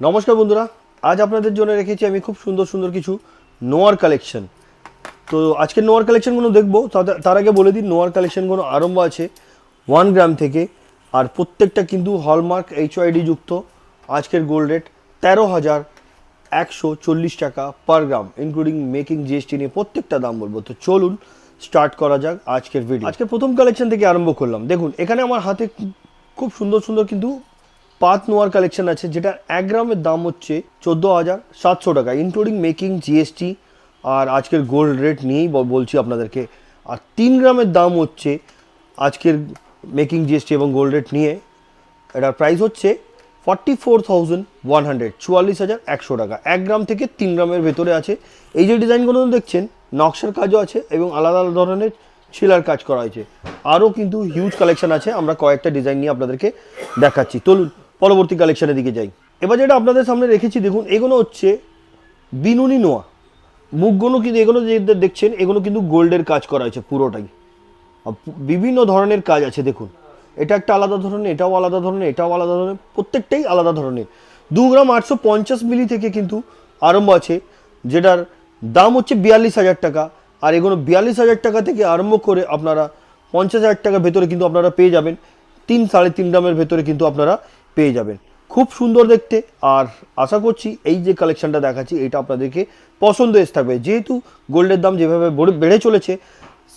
নমস্কার বন্ধুরা, আজ আপনাদের জন্য রেখেছি আমি খুব সুন্দর সুন্দর কিছু নোয়ার কালেকশন। তো আজকে নোয়ার কালেকশনগুলো দেখবো। তার আগে বলে দিই, নোয়ার কালেকশনগুলো আরম্ভ আছে 1 গ্রাম থেকে, আর প্রত্যেকটা কিন্তু হলমার্ক HYD যুক্ত। আজকের গোল্ড রেট 13,140 টাকা পার গ্রাম, ইনক্লুডিং মেকিং GST নিয়ে প্রত্যেকটা দাম বলবো। তো চলুন স্টার্ট করা যাক আজকের ভিডিও। আজকে প্রথম কালেকশন থেকে আরম্ভ করলাম। দেখুন এখানে আমার হাতে খুব সুন্দর সুন্দর কিন্তু পাত নোয়ার কালেকশন আছে, যেটা 1 গ্রামের দাম হচ্ছে 14,700 টাকা, ইনক্লুডিং মেকিং GST। আর আজকের গোল্ড রেট নিয়েই বলছি আপনাদেরকে। আর 3 গ্রামের দাম হচ্ছে আজকের মেকিং GST এবং গোল্ড রেট নিয়ে, এটার প্রাইস হচ্ছে 44,100, 44,100 টাকা। 1 গ্রাম থেকে 3 গ্রামের ভেতরে আছে। এই যে ডিজাইনগুলো দেখছেন, নকশার কাজও আছে এবং আলাদা আলাদা ধরনের ছিলার কাজ করা হয়েছে। আরও কিন্তু হিউজ কালেকশন আছে, আমরা কয়েকটা ডিজাইন নিয়ে আপনাদেরকে দেখাচ্ছি। চলুন পরবর্তী কালেকশনের দিকে যাই। এবার যেটা আপনাদের সামনে রেখেছি দেখুন, এগুলো হচ্ছে বিনুনি নোয়া। মুখগুলো কিন্তু এগুলো যে দেখছেন, এগুলো কিন্তু গোল্ডের কাজ করা হয়েছে পুরোটাই। বিভিন্ন ধরনের কাজ আছে দেখুন, এটা একটা আলাদা ধরনের, এটাও আলাদা ধরনের, এটাও আলাদা ধরনের, প্রত্যেকটাই আলাদা ধরনের। 2 গ্রাম 850 মিলি থেকে কিন্তু আরম্ভ আছে, যেটার দাম হচ্ছে 42,000 টাকা। আর এগুলো 42,000 টাকা থেকে আরম্ভ করে আপনারা 50,000 টাকার ভেতরে কিন্তু আপনারা পেয়ে যাবেন। 3-3.5 গ্রামের ভেতরে কিন্তু আপনারা পেয়ে যাবেন। খুব সুন্দর দেখতে। আর আশা করছি এই যে কালেকশনটা দেখাচ্ছি এটা আপনাদেরকে পছন্দ এসে থাকবে, যেহেতু গোল্ডের দাম যেভাবে বেড়ে চলেছে,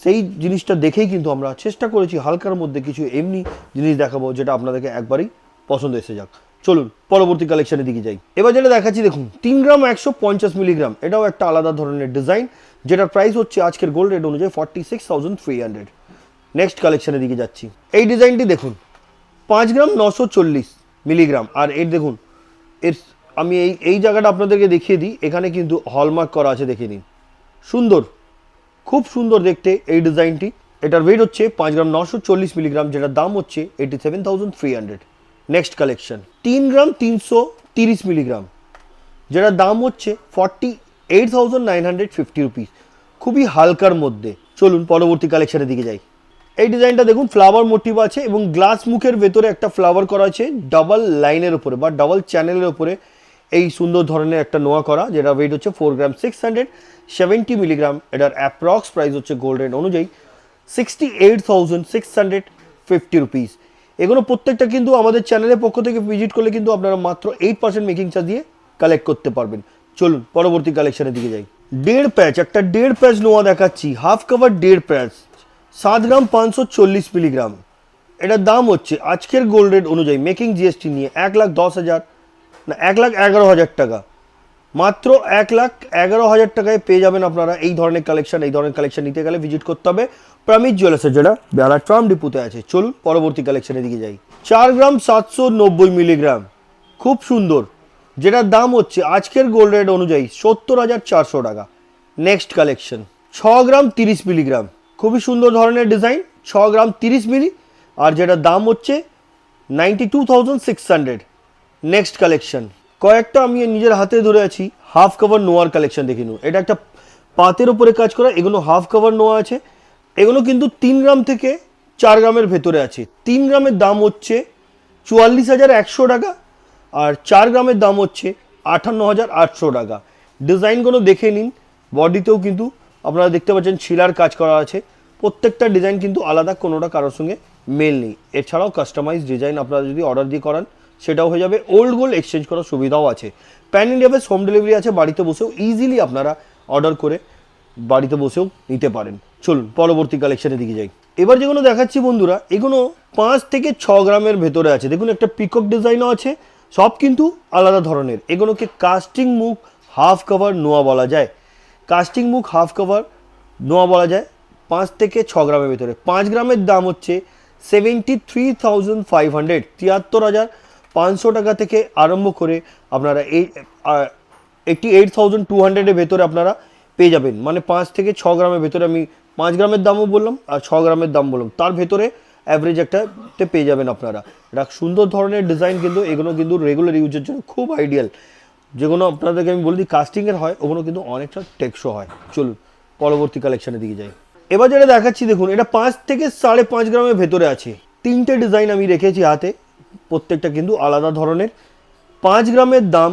সেই জিনিসটা দেখেই কিন্তু আমরা চেষ্টা করেছি হালকার মধ্যে কিছু এমনি জিনিস দেখাবো, যেটা আপনাদেরকে একবারই পছন্দ এসে যাক। চলুন পরবর্তী কালেকশনের দিকে যাই। এবার যেটা দেখাচ্ছি দেখুন, 3 গ্রাম 150 মিলিগ্রাম, এটাও একটা আলাদা ধরনের ডিজাইন, যেটার প্রাইস হচ্ছে আজকের গোল্ড রেট অনুযায়ী 46,300। নেক্সট কালেকশনের দিকে যাচ্ছি। এই ডিজাইনটি দেখুন, 5 গ্রাম 940 মিলিগ্রাম। আর এর দেখুন, এর আমি এই জায়গাটা আপনাদেরকে দেখিয়ে দিই। এখানে কিন্তু হলমার্ক করা আছে, দেখে নিন। সুন্দর, খুব সুন্দর দেখতে এই ডিজাইনটি। এটার ওয়েট হচ্ছে 5 গ্রাম 940 মিলিগ্রাম, যেটার দাম হচ্ছে 87,300। নেক্সট কালেকশন 3 গ্রাম 330 মিলিগ্রাম, যেটার দাম হচ্ছে 48,950 রুপিস, খুবই হালকার মধ্যে। চলুন পরবর্তী কালেকশনের দিকে যাই। এই ডিজাইনটা দেখুন, ফ্লাওয়ার মোটিভ আছে এবং গ্লাস মুখের ভেতরে একটা ফ্লাওয়ার করা আছে ডাবল লাইনের উপরে বা ডাবল চ্যানেলের উপরে। এই সুন্দর ধরনের একটা নোয়া করা, যেটা ওয়েট হচ্ছে 4 গ্রাম 670 মিলিগ্রাম। এটার অ্যাপ্রক্স প্রাইস হচ্ছে গোল্ড রেট অনুযায়ী 68,650 রুপিস। এগুলো প্রত্যেকটা কিন্তু আমাদের চ্যানেলের পক্ষ থেকে ভিজিট করলে কিন্তু আপনারা মাত্র 8% মেকিং চার্জ দিয়ে কালেক্ট করতে পারবেন। চলুন পরবর্তী কালেকশনের দিকে যাই। 1.5 প্যাচ, একটা 1.5 প্যাচ নোয়া দেখাচ্ছি, হাফ কভার 1.5 প্যাচ, 7 গ্রাম 540 মিলিগ্রাম। এটার দাম হচ্ছে আজকের গোল্ড রেট অনুযায়ী মেকিং GST নিয়ে 1,10,000 না 1,11,000 টাকা। মাত্র 1,11,000 টাকায় পেয়ে যাবেন আপনারা এই ধরনের কালেকশন। এই ধরনের কালেকশন নিতে গেলে ভিজিট করতে হবে প্রমিত জুয়েলার্সের, যেটা বেহালা ট্রাম ডিপুতে আছে। চলুন পরবর্তী কালেকশনের দিকে যাই। 4 গ্রাম 790 মিলিগ্রাম, খুব সুন্দর, যেটার দাম হচ্ছে আজকের গোল্ড রেট অনুযায়ী 70,400 টাকা। নেক্সট কালেকশন 6 গ্রাম 30 মিলিগ্রাম, খুবই সুন্দর ধরনের ডিজাইন, 6 গ্রাম 30 মিলি, আর যেটার দাম হচ্ছে 92,600। নেক্সট কালেকশন কয়েকটা আমি নিজের হাতে ধরে আছি, হাফ কভার নোয়ার কালেকশন দেখে নিন। এটা একটা পাতের উপরে কাজ করা, এগুলো হাফ কভার নোয়া আছে। এগুলো কিন্তু 3 গ্রাম থেকে 4 গ্রামের ভেতরে আছে। 3 গ্রামের দাম হচ্ছে 44,100 টাকা, আর 4 গ্রামের দাম হচ্ছে 58,800 টাকা। ডিজাইনগুলো দেখে নিন, বডিতেও কিন্তু আপনারা দেখতে পাচ্ছেন ছিলার কাজ করা আছে। প্রত্যেকটা ডিজাইন কিন্তু আলাদা, কোনোটা কারোর সঙ্গে মেল নেই। এছাড়াও কাস্টমাইজ ডিজাইন আপনারা যদি অর্ডার দিয়ে করান সেটাও হয়ে যাবে। ওল্ড গোল্ড এক্সচেঞ্জ করার সুবিধাও আছে। Pan India base home delivery আছে, বাড়িতে বসেও ইজিলি আপনারা অর্ডার করে বাড়িতে বসেও নিতে পারেন। চলুন পরবর্তী কালেকশনের দিকে যাই। এবার যেগুলো দেখাচ্ছি বন্ধুরা, এগুলো 5 থেকে 6 গ্রামের ভেতরে আছে। দেখুন একটা পিকক ডিজাইনও আছে, সব কিন্তু আলাদা ধরনের। এগুলোকে কাস্টিং মুখ হাফ কভার নোয়া বলা যায়। কাস্টিং মুখ হাফ কভার নোয়া বলা যায়। 5 থেকে 6 গ্রামের ভেতরে। 5 গ্রামের দাম হচ্ছে 73,500, 73,500 টাকা থেকে আরম্ভ করে আপনারা 88,200-এর ভেতরে আপনারা পেয়ে যাবেন। মানে 5 থেকে 6 গ্রামের ভেতরে, আমি 5 গ্রামের দামও বললাম আর 6 গ্রামের দাম বললাম, তার ভেতরে অ্যাভারেজ একটাতে পেয়ে যাবেন আপনারা। এটা সুন্দর ধরনের ডিজাইন, কিন্তু এগুলো কিন্তু রেগুলার ইউজের জন্য খুব আইডিয়াল। যেগুলো আপনাদেরকে আমি বলে দিই কাস্টিংয়ের হয়, ওগুলো কিন্তু অনেকটা টেকসই হয়। চলুন পরবর্তী কালেকশনের দিকে যাই। এবার যেটা দেখাচ্ছি দেখুন, এটা 5 থেকে 5.5 গ্রামের ভেতরে আছে। 3টে ডিজাইন আমি রেখেছি হাতে, প্রত্যেকটা কিন্তু আলাদা ধরনের। 5 গ্রামের দাম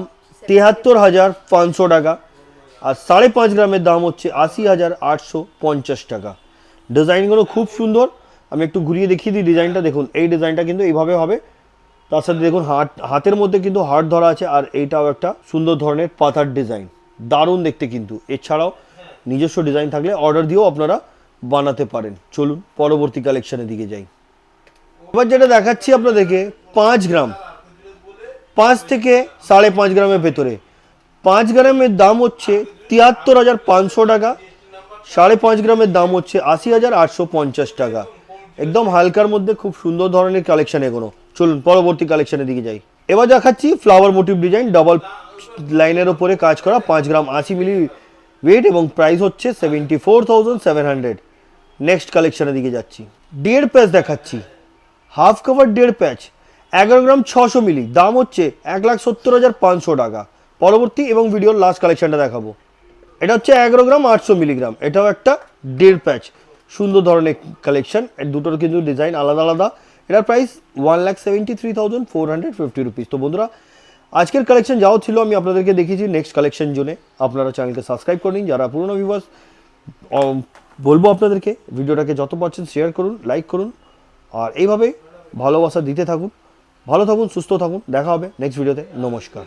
73,500 টাকা, আর 5.5 গ্রামের দাম হচ্ছে 80,850 টাকা। ডিজাইনগুলো খুব সুন্দর, আমি একটু ঘুরিয়ে দেখিয়ে দিই ডিজাইনটা। দেখুন এই ডিজাইনটা কিন্তু এইভাবে হবে, তার সাথে দেখুন হাতের মধ্যে কিন্তু হার্ট ধরা আছে, আর এইটাও একটা সুন্দর ধরনের পাতার ডিজাইন, দারুণ দেখতে কিন্তু। এছাড়াও নিজস্ব ডিজাইন থাকলে অর্ডার দিয়েও আপনারা বানাতে পারেন। চলুন পরবর্তী কালেকশনের দিকে যাই। এবার যেটা দেখাচ্ছি আপনাদেরকে 5 গ্রাম, 5 থেকে 5.5 গ্রামের ভেতরে। 5 গ্রামের দাম হচ্ছে 73,500 টাকা, 5.5 গ্রামের দাম হচ্ছে 80,850 টাকা। একদম হালকার মধ্যে খুব সুন্দর ধরনের কালেকশন এগুলো। চলুন পরবর্তী কালেকশনের দিকে যাই। এবার দেখাচ্ছি ফ্লাওয়ার মোটিভ ডিজাইন, ডাবল লাইনের ওপরে কাজ করা, 5 গ্রাম 80 মিলি ওয়েট এবং প্রাইস হচ্ছে 74,700। নেক্সট কালেকশনের দিকে যাচ্ছি। ডেড় প্যাচ দেখাচ্ছি, হাফ কভার ডেড় প্যাচ, 11 গ্রাম 600 মিলি, দাম হচ্ছে 1,70,500 টাকা। পরবর্তী এবং ভিডিওর লাস্ট কালেকশনটা দেখাবো। এটা হচ্ছে 11 গ্রাম 800 মিলিগ্রাম, এটাও একটা ডেড় প্যাচ, সুন্দর ধরনের কালেকশন। এর দুটোর কিন্তু ডিজাইন আলাদা আলাদা। এটার প্রাইস 1,73,450 রুপিস। তো বন্ধুরা, আজকের কালেকশন যাও ছিল আমি আপনাদেরকে দেখিয়েছি। নেক্সট কালেকশন জোনে আপনারা চ্যানেলকে সাবস্ক্রাইব করে নিন। যারা পুরনো ভিউয়ার্স, বলবো আপনাদেরকে ভিডিওটাকে যত পারছেন শেয়ার করুন, লাইক করুন, আর এইভাবে ভালোবাসা দিতে থাকুন। ভালো থাকুন, সুস্থ থাকুন, দেখা হবে নেক্সট ভিডিওতে। নমস্কার।